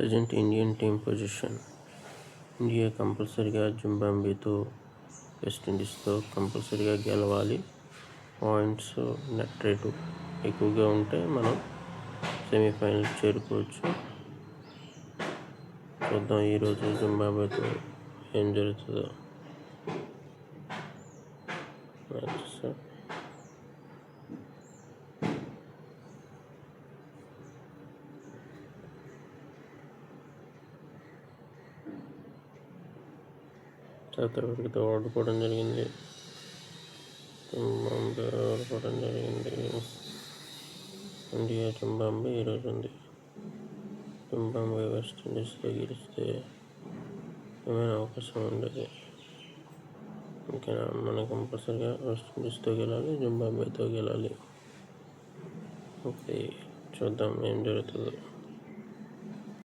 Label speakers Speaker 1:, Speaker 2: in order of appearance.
Speaker 1: Present Indian team position. India కంపల్సరీగా జింబాబ్వేతో వెస్టిండీస్తో కంపల్సరీగా గెలవాలి. పాయింట్స్ నెట్ రేటు ఎక్కువగా ఉంటే మనం సెమీఫైనల్కి చేరుకోవచ్చు. చూద్దాం ఈరోజు జింబాబ్వేతో ఏం జరుగుతుందో. సౌత్ ఆఫ్రికాతో ఓడిపోవడం జరిగింది. జింబాబ్వే ఓడిపోవడం జరిగింది. ఇండియా జింబాబ్వే ఈరోజు ఉంది. జింబాబ్వే వెస్టిండీస్తో గెలిస్తే ఏమైనా అవకాశం ఉండేది. ఇంకా మనం కంపల్సరీగా వెస్టిండీస్తో గెలాలి, జింబాబ్వేతో గెలాలి. ఓకే, చూద్దాం ఏం జరుగుతుందో.